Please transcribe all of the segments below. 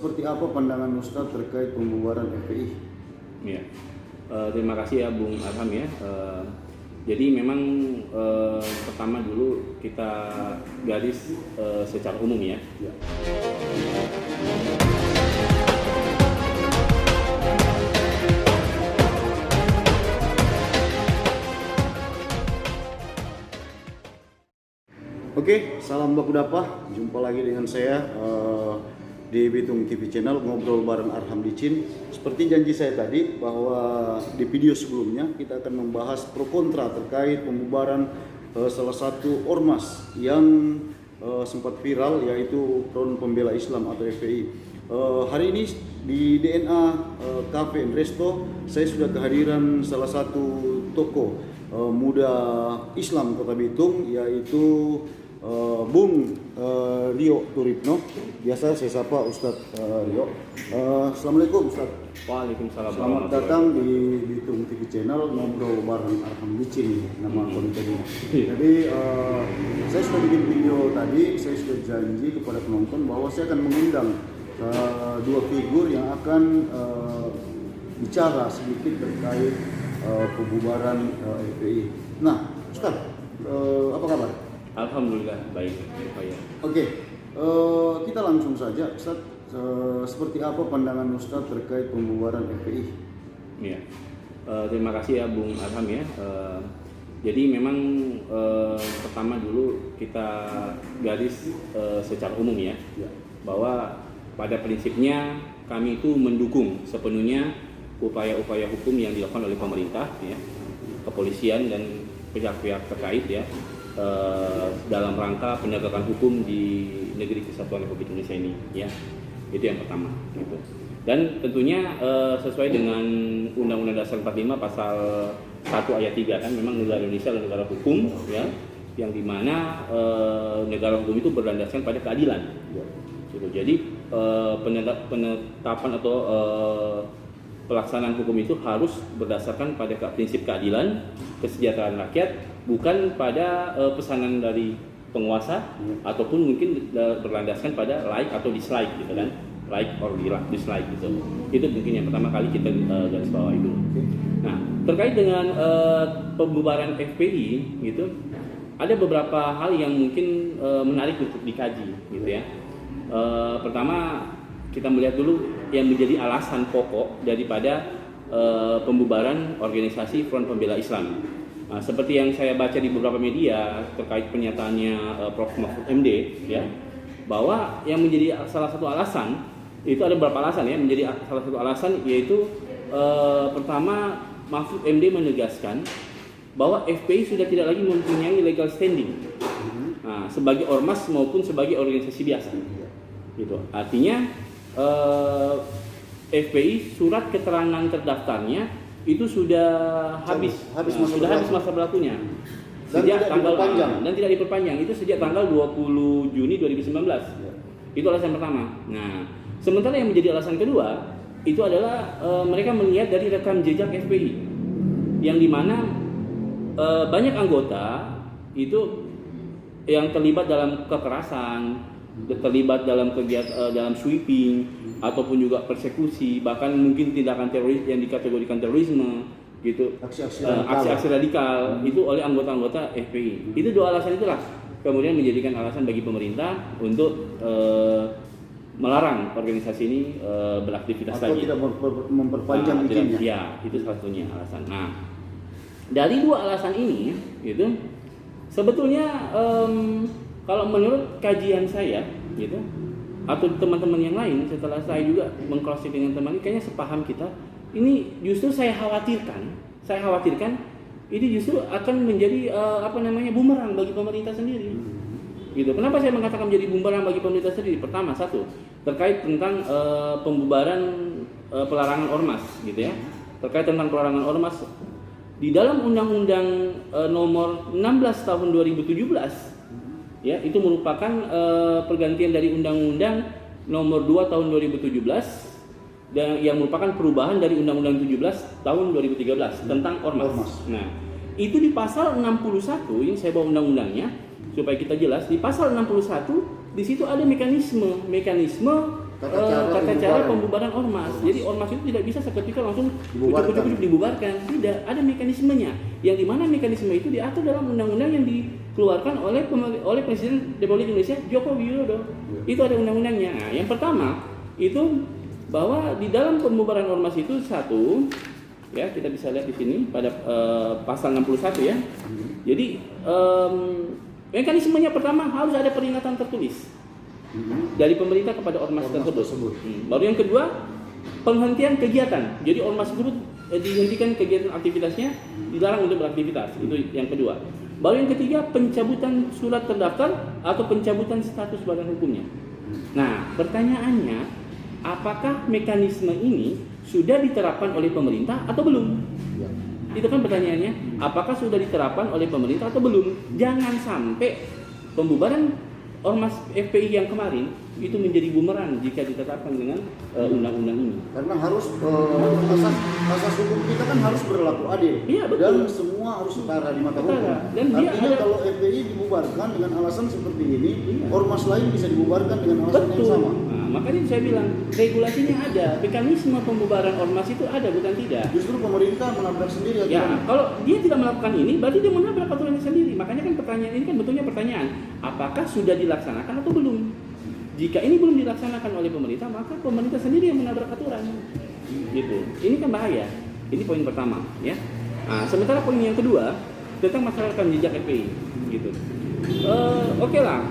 Seperti apa pandangan Ustadz terkait pembubaran FPI? Ya, terima kasih ya Bung Arham ya. Jadi memang pertama dulu kita garis secara umum ya. Oke, salam baku dapah. Jumpa lagi dengan saya di Bitung TV Channel, ngobrol bareng Arham Licin. Seperti janji saya tadi bahwa di video sebelumnya kita akan membahas pro kontra terkait pembubaran salah satu ormas yang sempat viral, yaitu Front Pembela Islam atau FPI. Hari ini di DNA Cafe and Resto saya sudah kehadiran salah satu tokoh muda Islam Kota Bitung, yaitu Bung Rio Turipno. Biasa saya sapa Ustadz Rio. Assalamualaikum Ustadz. Waalaikumsalam. Selamat datang di Bitung TV Channel, ngobrol bareng Arham Licin nama kontennya. Jadi saya sudah bikin video tadi, saya sudah janji kepada penonton bahwa saya akan mengundang dua figur yang akan bicara sedikit terkait pembubaran FPI. Nah, Ustadz, apa kabar? Alhamdulillah baik. Oke, kita langsung saja, Ustadz. Seperti apa pandangan Ustadz terkait pembubaran FPI? Ya, terima kasih ya Bung Arham ya. Jadi memang pertama dulu kita garis secara umum ya, bahwa pada prinsipnya kami itu mendukung sepenuhnya upaya-upaya hukum yang dilakukan oleh pemerintah ya, kepolisian dan pihak-pihak terkait ya, dalam rangka penegakan hukum di negeri kesatuan Republik Indonesia ini ya. Itu yang pertama gitu. Dan tentunya sesuai dengan Undang-Undang Dasar 45 pasal 1 ayat 3 kan, memang negara Indonesia adalah negara hukum ya, yang dimana negara hukum itu berlandaskan pada keadilan gitu. Jadi penetapan atau pelaksanaan hukum itu harus berdasarkan pada prinsip keadilan, kesejahteraan rakyat, bukan pada pesanan dari penguasa ataupun mungkin berlandaskan pada like atau dislike gitu kan, like or dislike gitu. Itu mungkin yang pertama kali kita garis bawahi dulu. Nah, terkait dengan pembubaran FPI gitu, ada beberapa hal yang mungkin menarik untuk dikaji gitu ya. Pertama, kita melihat dulu yang menjadi alasan pokok daripada pembubaran organisasi Front Pembela Islam. Nah, seperti yang saya baca di beberapa media terkait pernyataannya Prof. Mahfud MD ya, bahwa yang menjadi salah satu alasan itu ada beberapa alasan ya, menjadi salah satu alasan yaitu pertama, Mahfud MD menegaskan bahwa FPI sudah tidak lagi mempunyai legal standing sebagai ormas maupun sebagai organisasi biasa. Gitu. Artinya FPI surat keterangan terdaftarnya itu sudah habis masa berlakunya sejak tanggal dan tidak diperpanjang itu sejak tanggal 20 Juni 2019. Itu alasan pertama. Nah, sementara yang menjadi alasan kedua itu adalah mereka melihat dari rekam jejak FPI yang dimana banyak anggota itu yang terlibat dalam kekerasan, terlibat dalam kegiatan dalam sweeping ataupun juga persekusi, bahkan mungkin tindakan teroris yang dikategorikan terorisme gitu, aksi-aksi radikal itu oleh anggota-anggota FPI. Itu dua alasan itulah kemudian menjadikan alasan bagi pemerintah untuk melarang organisasi ini beraktivitas atau lagi. tidak memperpanjang izinnya. Ya, itu salah satunya alasan. Nah, dari dua alasan ini gitu, sebetulnya kalau menurut kajian saya gitu, atau teman-teman yang lain setelah saya juga mengcross dengan teman ini, kayaknya sepaham kita, ini justru saya khawatirkan ini justru akan menjadi bumerang bagi pemerintah sendiri. Gitu. Kenapa saya mengatakan menjadi bumerang bagi pemerintah sendiri? Pertama, satu, terkait tentang pembubaran pelarangan ormas gitu ya. Terkait tentang pelarangan ormas di dalam Undang-Undang nomor 16 tahun 2017 ya, itu merupakan pergantian dari Undang-Undang nomor 2 tahun 2017 dan yang merupakan perubahan dari Undang-Undang 17 tahun 2013 tentang ormas. Nah, itu di pasal 61 yang saya bawa undang-undangnya supaya kita jelas, di pasal 61 di situ ada mekanisme Tata cara cara pembubaran ormas. Jadi ormas itu tidak bisa seketika langsung ujuk-ujuk dibubarkan. Tidak, ada mekanismenya. Yang dimana mekanisme itu diatur dalam undang-undang yang dikeluarkan oleh Presiden Republik Indonesia Joko Widodo. Itu ada undang-undangnya. Nah, yang pertama itu bahwa di dalam pembubaran ormas itu satu, ya kita bisa lihat di sini pada pasal 61 ya. Jadi mekanismenya pertama harus ada peringatan tertulis dari pemerintah kepada ormas tersebut. Baru yang kedua, penghentian kegiatan. Jadi ormas tersebut dihentikan kegiatan aktivitasnya, dilarang untuk beraktivitas. Itu yang kedua. Baru yang ketiga, pencabutan surat terdaftar atau pencabutan status badan hukumnya. Nah, pertanyaannya, apakah mekanisme ini sudah diterapkan oleh pemerintah atau belum? Itu kan pertanyaannya, apakah sudah diterapkan oleh pemerintah atau belum? Jangan sampai pembubaran ormas FPI yang kemarin itu menjadi bumerang jika ditetapkan dengan undang-undang ini. Karena harus asas hukum kita kan harus berlaku adil. Iya, betul. Dan semua harus setara di mata hukum. Dan artinya kalau FPI dibubarkan dengan alasan seperti ini, ormas lain bisa dibubarkan dengan alasan yang sama. Nah, makanya saya bilang regulasinya ada, mekanisme pembubaran ormas itu ada, bukan tidak. Justru pemerintah menabrak sendiri. Ya, kalau dia tidak melakukan ini, berarti dia menabrak aturannya sendiri. Makanya kan pertanyaan ini kan betulnya pertanyaan, apakah sudah dilaksanakan atau belum? Jika ini belum dilaksanakan oleh pemerintah, maka pemerintah sendiri yang menabrak aturan. Gitu. Ini kan bahaya. Ini poin pertama, ya. Nah, sementara poin yang kedua tentang masalah rekam jejak FPI, gitu. Oke lah.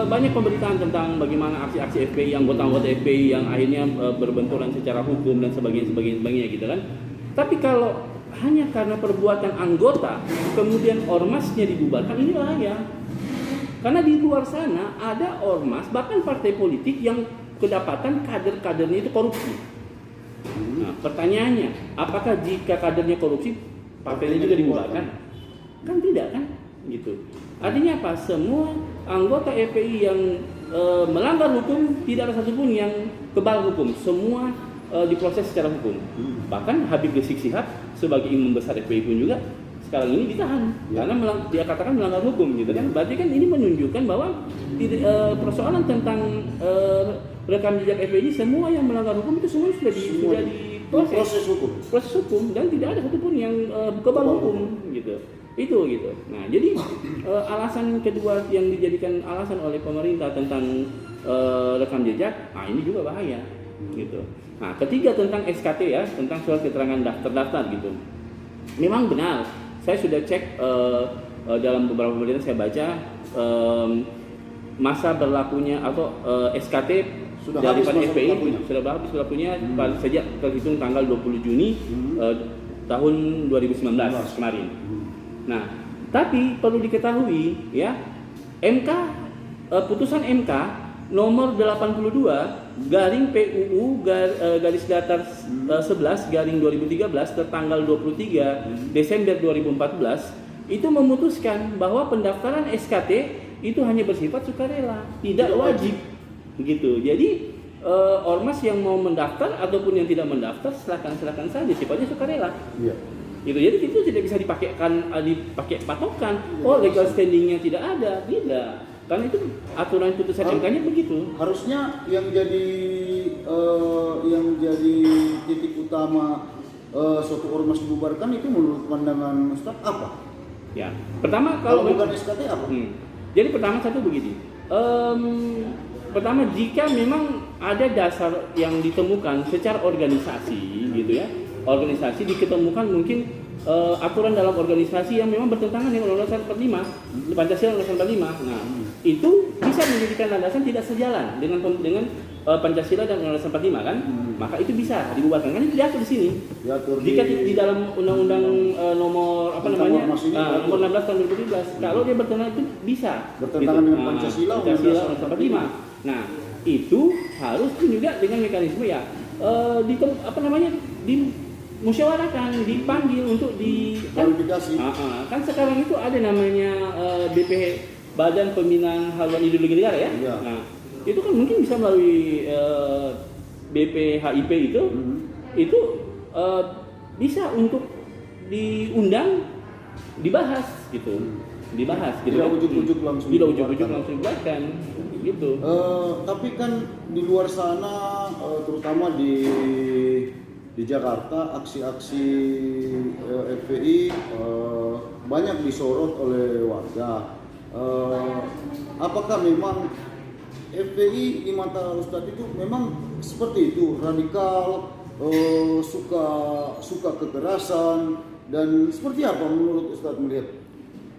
Banyak pemberitaan tentang bagaimana aksi-aksi FPI, anggota-anggota FPI yang akhirnya berbenturan secara hukum dan sebagainya gitu kan. Tapi kalau hanya karena perbuatan anggota kemudian ormasnya dibubarkan, ini bahaya. Karena di luar sana ada ormas bahkan partai politik yang kedapatan kader-kadernya itu korupsi. Nah, pertanyaannya, apakah jika kadernya korupsi partainya juga dibubarkan? Kan tidak kan, gitu. Artinya apa? Semua anggota FPI yang melanggar hukum tidak ada satupun yang kebal hukum. Semua diproses secara hukum. Bahkan Habib Rizik Syihab sebagai imam besar FPI pun juga sekarang ini ditahan karena dia katakan melanggar hukum, gitu kan? Berarti kan ini menunjukkan bahwa persoalan tentang rekam jejak FPI ini, semua yang melanggar hukum itu semua sudah diproses proses hukum dan tidak ada satupun yang kebal hukum, gitu. Itu gitu. Nah, jadi alasan kedua yang dijadikan alasan oleh pemerintah tentang rekam jejak, nah ini juga bahaya, gitu. Nah, ketiga tentang SKT ya, tentang surat keterangan terdaftar gitu. Memang benar, saya sudah cek dalam beberapa pemberitaan saya baca masa berlakunya atau SKT sudah daripada FPI sudah habis berlakunya sejak terhitung tanggal 20 Juni tahun 2019 kemarin. Nah, tapi perlu diketahui ya, putusan MK nomor 82 garing PUU garis datar 11 garing 2013 tertanggal 23 Desember 2014 itu memutuskan bahwa pendaftaran SKT itu hanya bersifat sukarela, tidak wajib. Gitu. Jadi ormas yang mau mendaftar ataupun yang tidak mendaftar silakan saja, sifatnya sukarela. Iya. Gitu. Jadi itu tidak bisa dipakai patokan. Oh, legal standingnya tidak ada, tidak. Karena itu aturan putusan MK-nya begitu. Harusnya yang jadi titik utama suatu ormas dibubarkan itu menurut pandangan Ustaz apa? Ya, pertama kalau bukan SKT apa? Jadi pertama satu begini. Pertama, jika memang ada dasar yang ditemukan secara organisasi, gitu ya. Organisasi diketemukan mungkin aturan dalam organisasi yang memang bertentangan dengan Undang-Undang 45, Pancasila Undang-Undang 45. Nah, itu bisa menjadikan landasan tidak sejalan dengan Pancasila dan Undang-Undang 45 kan? Maka itu bisa dibubarkan. Kan itu diatur di sini. Jika di dalam Undang-Undang nomor nomor 16 tahun 2017, kalau dia bertentangan itu bisa bertentangan dengan Pancasila Undang-Undang 45. Nah, itu harus juga dengan mekanisme ya dimusyawarahkan, dipanggil untuk klarifikasi. Kan sekarang itu ada namanya BP Badan Pembinaan Haluan Ideologi Negara ya. Nah, itu kan mungkin bisa melalui BPHIP itu bisa untuk diundang, dibahas gitu. dibahas gitu Tidak kan. ujuk-ujuk langsung Tidak ujuk-ujuk dibubarkan. langsung dibubarkan gitu. Tapi kan di luar sana, terutama di Jakarta, aksi-aksi FPI banyak disorot oleh warga. Apakah memang FPI di mata Ustadz itu memang seperti itu, radikal, suka kekerasan, dan seperti apa menurut Ustadz melihat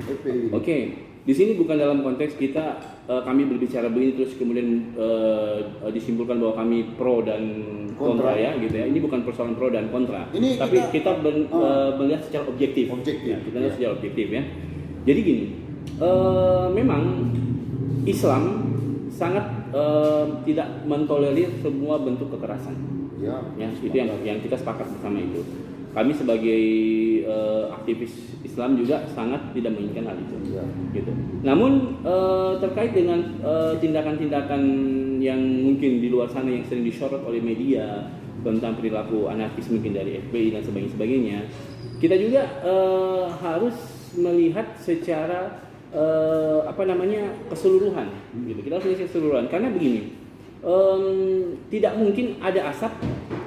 FPI? Oke, di sini bukan dalam konteks kita kami berbicara begini terus kemudian disimpulkan bahwa kami pro dan kontra ya gitu ya. Ini bukan persoalan pro dan kontra. Ini tapi kita melihat secara objektif. Objektif, Ya, kita lihat ya. secara objektif ya. Jadi gini, memang Islam sangat tidak mentolerir semua bentuk kekerasan. Ya, Ya, itu yang kita sepakat bersama itu. Kami sebagai aktivis Islam juga sangat tidak menginginkan hal itu. ya. Gitu. Namun terkait dengan tindakan-tindakan yang mungkin di luar sana yang sering disorot oleh media tentang perilaku anarkis mungkin dari FPI dan sebagainya, kita juga harus melihat secara keseluruhan. Gitu. Kita harus melihat keseluruhan karena begini, tidak mungkin ada asap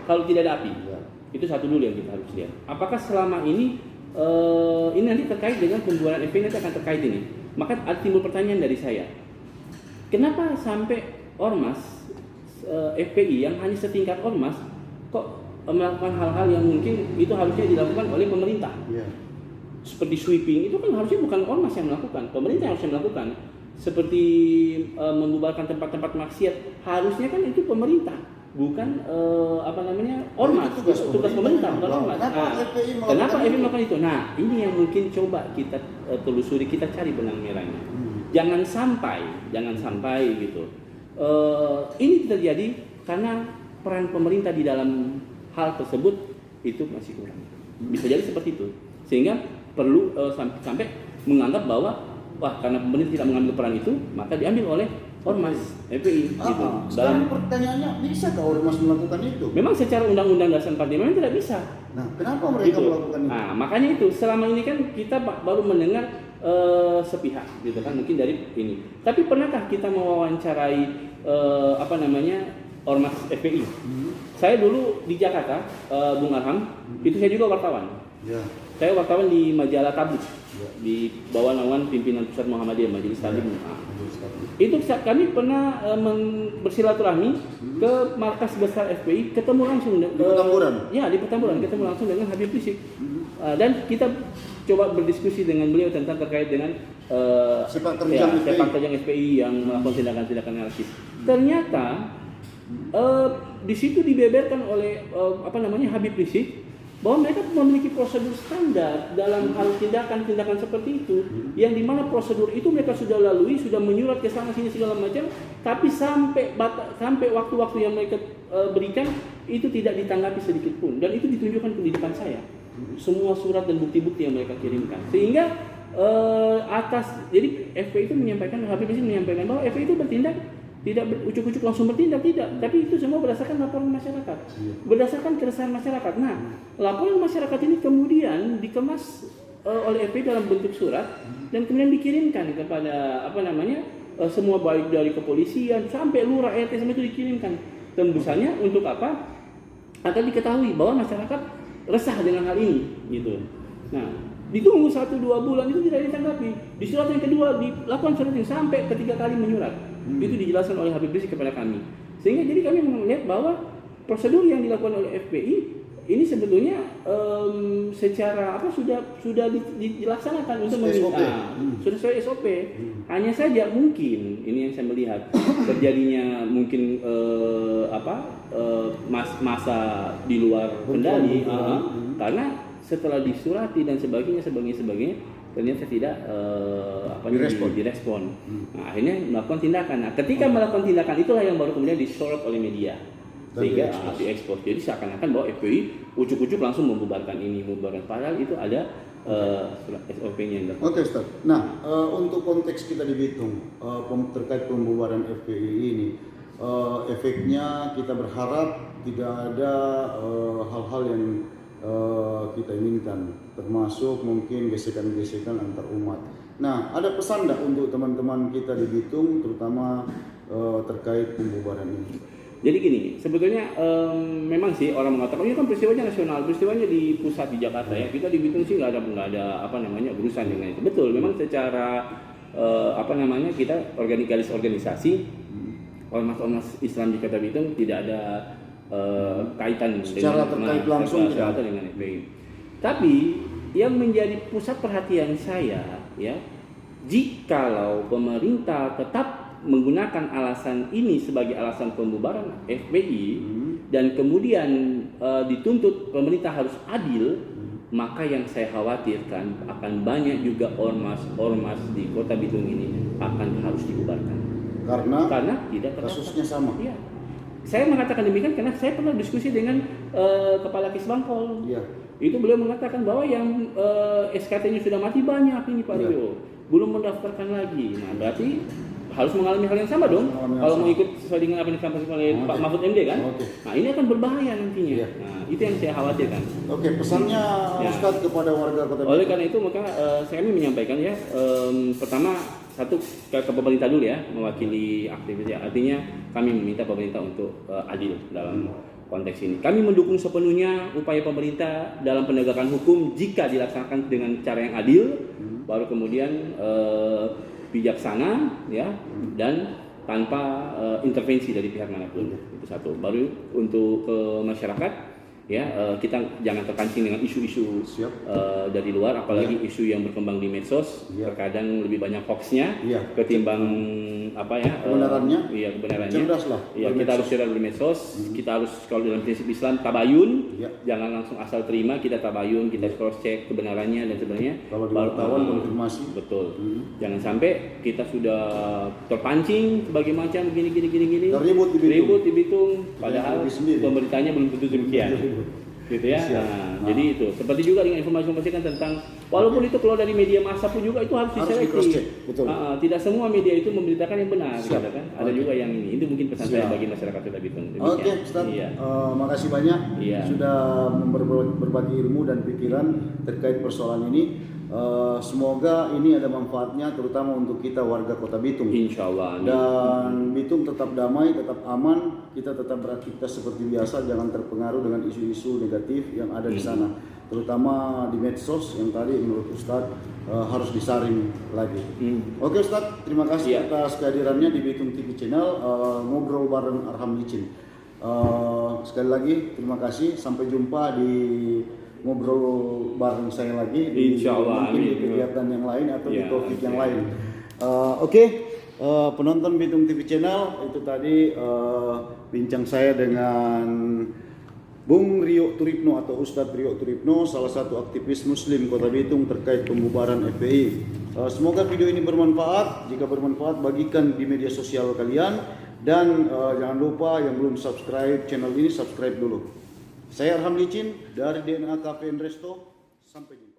kalau tidak ada api. Ya. Itu satu dulu yang kita harus lihat. Apakah selama ini nanti terkait dengan pembubaran FPI nanti akan terkait ini. Maka ada timbul pertanyaan dari saya. Kenapa sampai ormas FPI yang hanya setingkat ormas kok melakukan hal-hal yang mungkin itu harusnya dilakukan oleh pemerintah? Ya. Seperti sweeping itu kan harusnya bukan ormas yang melakukan, pemerintah yang harusnya melakukan. Seperti membubarkan tempat-tempat maksiat, harusnya kan itu pemerintah. Bukan ormas, tugas pemerintah, bukan ormas. Kenapa FPI melakukan itu? Nah, ini yang mungkin coba kita telusuri, kita cari benang merahnya. Jangan sampai gitu. Ini terjadi karena peran pemerintah di dalam hal tersebut itu masih kurang. Bisa jadi seperti itu. Sehingga perlu sampai menganggap bahwa karena pemerintah tidak mengambil peran itu, maka diambil oleh ormas FPI gitu. Sekarang pertanyaannya, bisa nggak ormas melakukan itu? Memang secara undang-undang dasar 45 memang tidak bisa. Nah, kenapa mereka melakukan itu? Nah, makanya itu selama ini kan kita baru mendengar sepihak gitu kan, mungkin dari ini. Tapi pernahkah kita mewawancarai ormas FPI? Saya dulu di Jakarta, Bung Arham, itu saya juga wartawan. Ya. Saya wartawan di majalah Tablik, Ya. di bawah naungan pimpinan pusat Muhammadiyah Majelis Taklim. Ya. Itu kami pernah bersilaturahmi ke markas besar FPI, ketemu langsung Di Petamburan? Ya, di Petamburan, ketemu langsung dengan Habib Rizik. Dan kita coba berdiskusi dengan beliau tentang terkait dengan sepak terjang FPI yang melakukan tindakan-tindakan anarkis. Ternyata di situ dibeberkan oleh Habib Rizik bahwa mereka memiliki prosedur standar dalam hal tindakan-tindakan seperti itu, yang dimana prosedur itu mereka sudah lalui, sudah menyurat ke sana sini segala macam, tapi sampai waktu-waktu yang mereka berikan itu tidak ditanggapi sedikit pun, dan itu ditunjukkan di depan saya, semua surat dan bukti-bukti yang mereka kirimkan, sehingga jadi FPI itu menyampaikan, Habib Rizik menyampaikan bahwa FPI itu bertindak tidak ujuk-ujuk langsung bertindak, tidak, tapi itu semua berdasarkan laporan masyarakat, berdasarkan keresahan masyarakat. Nah, laporan masyarakat ini kemudian dikemas oleh FPI dalam bentuk surat dan kemudian dikirimkan kepada semua, baik dari kepolisian sampai lurah RT, sampai itu dikirimkan. Tembusannya untuk apa? Agar diketahui bahwa masyarakat resah dengan hal ini, gitu. Nah, ditunggu 1-2 bulan itu tidak ditanggapi. Di surat yang kedua dilakukan surat yang sampai ketiga kali menyurat. Itu dijelaskan oleh Habib Rizik kepada kami. Sehingga jadi kami melihat bahwa prosedur yang dilakukan oleh FPI ini sebetulnya secara sudah dilaksanakan untuk meminta, sudah sesuai SOP. Hanya saja mungkin ini yang saya melihat terjadinya mungkin masa di luar kendali, karena setelah disurati dan sebagainya ternyata tidak direspon. Nah, akhirnya melakukan tindakan. Nah, ketika melakukan tindakan itulah yang baru kemudian disorot oleh media, sehingga diekspos. Jadi seakan-akan bahwa FPI ujuk-ujuk langsung membubarkan ini, padahal itu ada SOP-nya. Oke, Ustaz. Nah, untuk konteks kita di Bitung terkait pembubaran FPI ini, efeknya kita berharap tidak ada hal-hal yang kita inginkan, termasuk mungkin gesekan-gesekan antar umat. Nah, ada pesan nggak untuk teman-teman kita di Bitung, terutama terkait pembubaran ini? Jadi gini, sebetulnya memang sih orang mengatakan ini kan peristiwanya nasional, peristiwanya di pusat di Jakarta ya. Kita di Bitung sih nggak ada urusan dengan itu. Betul, memang secara kita organisasi ormas Islam di Kota Bitung tidak ada kaitan secara terkait langsung dengan FPI. Tapi yang menjadi pusat perhatian saya ya, jikalau pemerintah tetap menggunakan alasan ini sebagai alasan pembubaran FPI dan kemudian dituntut pemerintah harus adil, maka yang saya khawatirkan akan banyak juga ormas di Kota Bitung ini akan harus dibubarkan. Karena tidak kasusnya sama. Iya. Saya mengatakan demikian karena saya pernah diskusi dengan Kepala Kisbangpol. Iya. Itu beliau mengatakan bahwa yang SKT-nya sudah mati banyak ini Pak Rio, belum mendaftarkan lagi. Nah, berarti harus mengalami hal yang sama dong kalau mau ikut sesuai dengan apa yang disampaikan oleh Pak Mahfud MD kan. Nah, ini akan berbahaya nantinya. Nah, itu yang saya khawatirkan. Pesannya Ustadz kepada warga Kota Bitung. Oleh karena itu maka kami menyampaikan ya, pertama satu ke pemerintah dulu ya, mewakili aktivis ya. Artinya kami meminta pemerintah untuk adil dalam konteks ini. Kami mendukung sepenuhnya upaya pemerintah dalam penegakan hukum jika dilaksanakan dengan cara yang adil, baru kemudian bijaksana ya, dan tanpa intervensi dari pihak manapun. Itu satu. Baru untuk masyarakat ya, kita jangan terpancing dengan isu-isu dari luar, apalagi isu yang berkembang di medsos. Terkadang lebih banyak hoaxnya ketimbang kebenarannya. Cerdaslah. Iya, kita harus cerdas di medsos. Kita harus, kalau dalam prinsip Islam, tabayun. Jangan langsung asal terima, kita tabayun, kita cross check kebenarannya dan sebenarnya. Kalau di wartawan konfirmasi. Betul. Jangan sampai kita sudah terpancing sebagai macam gini. Ribut di Bitung, padahal pemerintahnya belum tentu demikian. Gitu ya. Nah, jadi itu seperti juga dengan informasi kan tentang walaupun itu keluar dari media massa pun juga itu harus diselektif. Tidak semua media itu memberitakan yang benar, gitu kan. Ada juga yang ini. Itu mungkin pesan saya bagi masyarakat Kota Bitung. Oke, Ustaz. Makasih banyak sudah berbagi ilmu dan pikiran terkait persoalan ini. Semoga ini ada manfaatnya terutama untuk kita warga Kota Bitung. Insyaallah. Dan Bitung tetap damai, tetap aman, kita tetap beraktivitas seperti biasa, jangan terpengaruh dengan isu-isu negatif yang ada di sana, terutama di medsos yang tadi menurut Ustadz harus disaring lagi. Oke Ustadz, terima kasih atas kehadirannya di Bitung TV Channel, ngobrol bareng Arham Licin. Sekali lagi terima kasih, sampai jumpa di ngobrol bareng saya lagi di kegiatan yang lain atau di topik yang lain. Penonton Bitung TV Channel, itu tadi bincang saya dengan Bung Rio Turipno atau Ustadz Rio Turipno, salah satu aktivis Muslim Kota Bitung terkait pembubaran FPI. Semoga video ini bermanfaat. Jika bermanfaat, bagikan di media sosial kalian, dan jangan lupa yang belum subscribe channel ini, subscribe dulu. Saya Arham Licin dari DNA Cafe and Resto. Sampai jumpa.